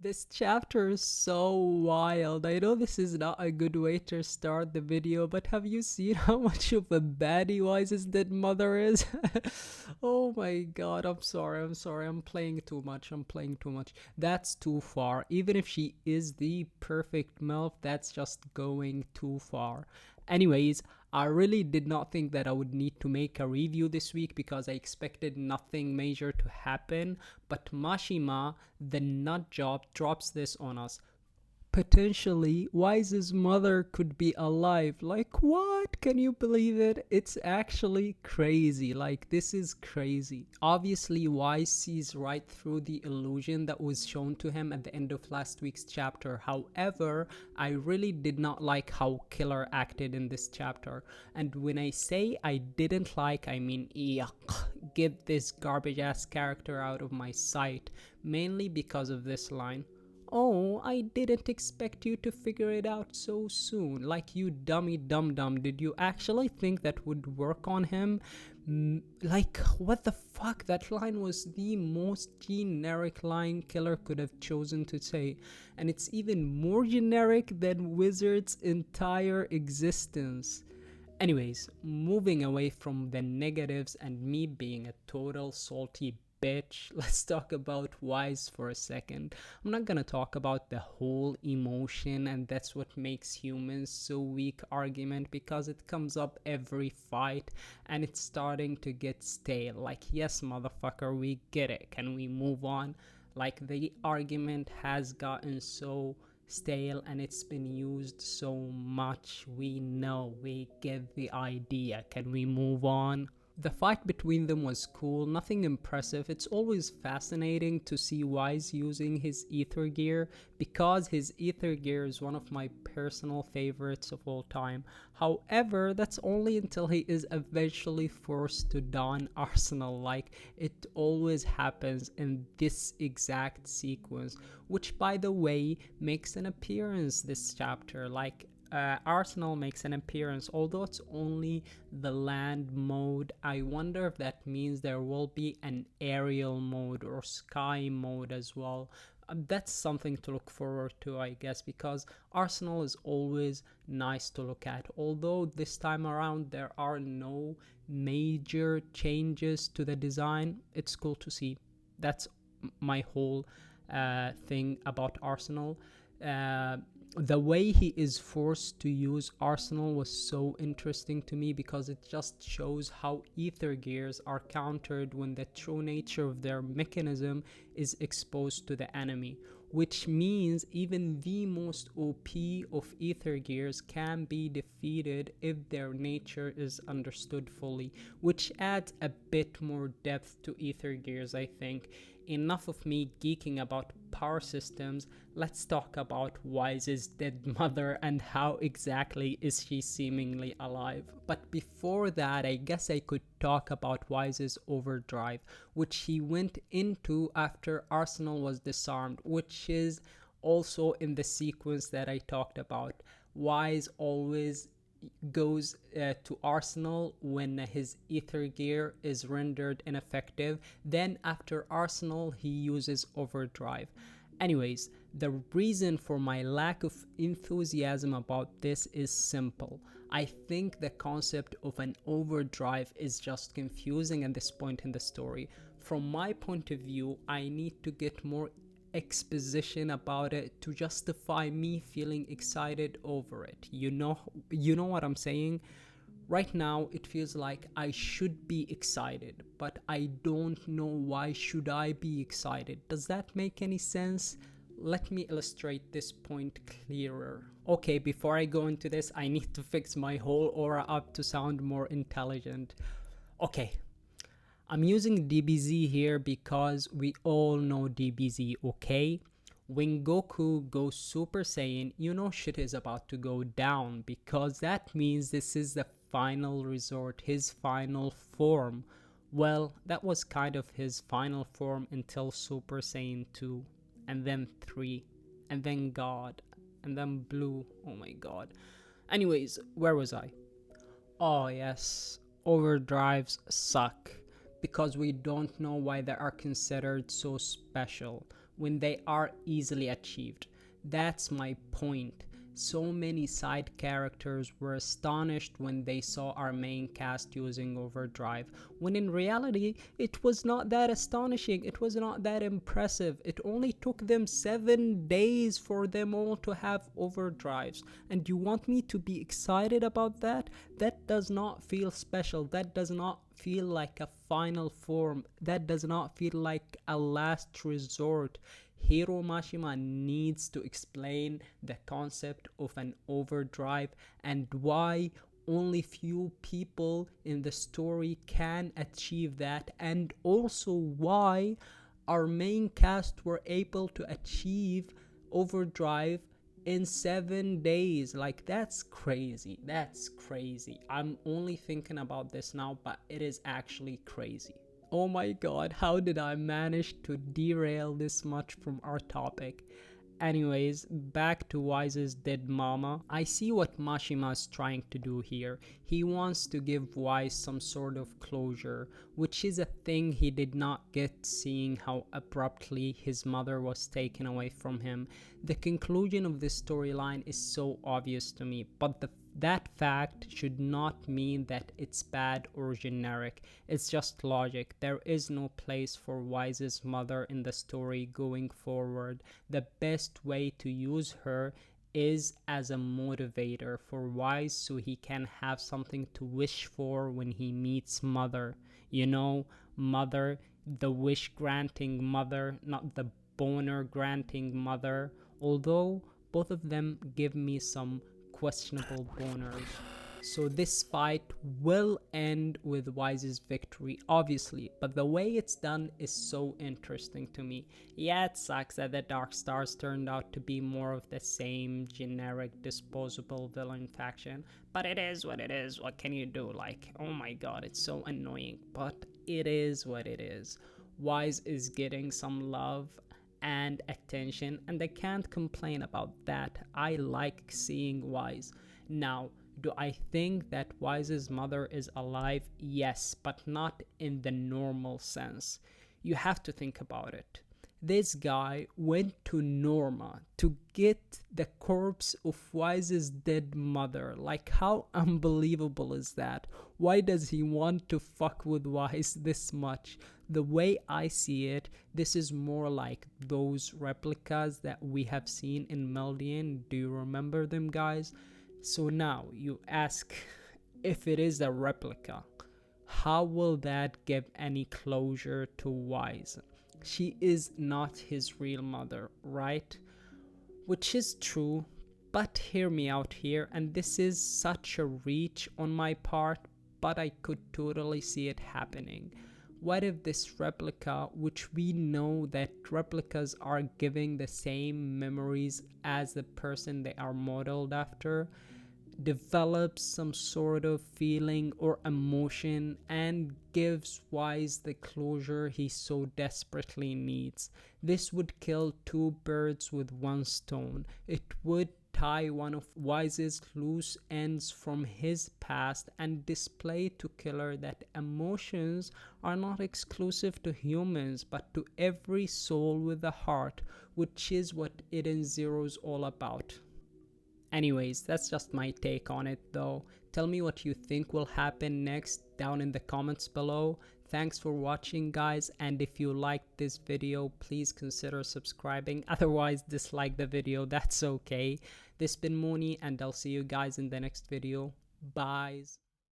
This chapter is so wild. I know this is not a good way to start the video, but have you seen how much of a baddie Wise's dead mother is? Oh my god, I'm sorry, I'm playing too much, That's too far. Even if she is the perfect MILF, that's just going too far. Anyways, I really did not think that I would need to make a review this week because I expected nothing major to happen, but Mashima, the nutjob, drops this on us. Potentially, Wise's mother could be alive. Like, what? Can you believe it? It's actually crazy. Like, this is crazy. Obviously, Wise sees right through the illusion that was shown to him at the end of last week's chapter. However, I really did not like how Killer acted in this chapter. And when I say I didn't like, I mean, yuck. Get this garbage ass character out of my sight. Mainly because of this line. Oh, I didn't expect you to figure it out so soon. Like, you dummy dum dum. Did you actually think that would work on him? Like, what the fuck? That line was the most generic line Killer could have chosen to say. And it's even more generic than Wizard's entire existence. Anyways, moving away from the negatives and me being a total salty bitch, let's talk about Wise for a second. I'm not gonna talk about the whole emotion and that's what makes humans so weak argument because it comes up every fight and it's starting to get stale. Like, yes, motherfucker, we get it. Can we move on? Like, the argument has gotten so stale and it's been used so much. We know, we get the idea. Can we move on? The fight between them was cool, nothing impressive. It's always fascinating to see Wise using his ether gear because his ether gear is one of my personal favorites of all time. However, that's only until he is eventually forced to don Arsenal. Like, it always happens in this exact sequence, which by the way makes an appearance this chapter. Like, Arsenal makes an appearance, although it's only the land mode. I wonder if that means there will be an aerial mode or sky mode as well. That's something to look forward to, I guess, because Arsenal is always nice to look at. Although this time around there are no major changes to the design, it's cool to see. That's my whole thing about Arsenal. Uh, the way he is forced to use Arsenal was so interesting to me because it just shows how ether gears are countered when the true nature of their mechanism is exposed to the enemy, which means even the most OP of ether gears can be defeated if their nature is understood fully, which adds a bit more depth to ether gears, I think. Enough of me geeking about power systems, let's talk about Wise's dead mother and how exactly is she seemingly alive. But before that, I guess I could talk about Wise's overdrive, which he went into after Arsenal was disarmed, which is also in the sequence that I talked about. Wise always goes to Arsenal when his ether gear is rendered ineffective. Then after Arsenal, he uses overdrive. Anyways, the reason for my lack of enthusiasm about this is simple. I think the concept of an overdrive is just confusing at this point in the story. From my point of view, I need to get more exposition about it to justify me feeling excited over it. You know what I'm saying? Right now it feels like I should be excited, but I don't know why should I be excited. Does that make any sense? Let me illustrate this point clearer. Okay, before I go into this, I need to fix my whole aura up to sound more intelligent. Okay, I'm using DBZ here because we all know DBZ, okay? When Goku goes Super Saiyan, you know shit is about to go down because that means this is the final resort, his final form. Well, that was kind of his final form until Super Saiyan 2, and then 3, and then God, and then Blue. Oh my god. Anyways, where was I? Oh, yes, overdrives suck because we don't know why they are considered so special. when they are easily achieved. That's my point. So many side characters were astonished when they saw our main cast using overdrive, when in reality it was not that astonishing, it was not that impressive. It only took them 7 days for them all to have overdrives. And you want me to be excited about that? That does not feel special. That does not feel like a final form. That does not feel like a last resort. Hero Mashima needs to explain the concept of an overdrive and why only few people in the story can achieve that, and also why our main cast were able to achieve overdrive in 7 days. Like, that's crazy. That's crazy. I'm only thinking about this now, but it is actually crazy. Oh my god, how did I manage to derail this much from our topic? Anyways, back to Wise's dead mama. I see what Mashima is trying to do here. He wants to give Wise some sort of closure, which is a thing he did not get, seeing how abruptly his mother was taken away from him. The conclusion of this storyline is so obvious to me, but that fact should not mean that it's bad or generic. It's just logic. There is no place for Wise's mother in the story going forward. The best way to use her is as a motivator for Wise, so he can have something to wish for when he meets Mother. You know, Mother, the wish granting mother, not the boner granting mother. Although both of them give me some questionable boners. So this fight will end with Wise's victory, obviously, but the way it's done is so interesting to me. Yeah, it sucks that the Dark Stars turned out to be more of the same generic disposable villain faction, but it is what it is. What can you do? Like, oh my god, it's so annoying, but it is what it is. Wise is getting some love and attention, and I can't complain about that. I like seeing Wise. Now, do I think that Wise's mother is alive? Yes, but not in the normal sense. You have to think about it. This guy went to Norma to get the corpse of Wise's dead mother. Like, how unbelievable is that? Why does he want to fuck with Wise this much? The way I see it, this is more like those replicas that we have seen in Meldian. Do you remember them, guys? So now you ask, if it is a replica, how will that give any closure to Wise? She is not his real mother, right? Which is true, but hear me out here, and this is such a reach on my part, but I could totally see it happening. What if this replica, which we know that replicas are giving the same memories as the person they are modeled after, develops some sort of feeling or emotion and gives Wise the closure he so desperately needs? This would kill two birds with one stone. It would tie one of Wise's loose ends from his past and display to Killer that emotions are not exclusive to humans but to every soul with a heart, which is what Eden Zero's all about. Anyways, that's just my take on it though. Tell me what you think will happen next down in the comments below. Thanks for watching, guys, and if you liked this video, please consider subscribing. Otherwise, dislike the video, that's okay. This has been Mooney, and I'll see you guys in the next video. Bye.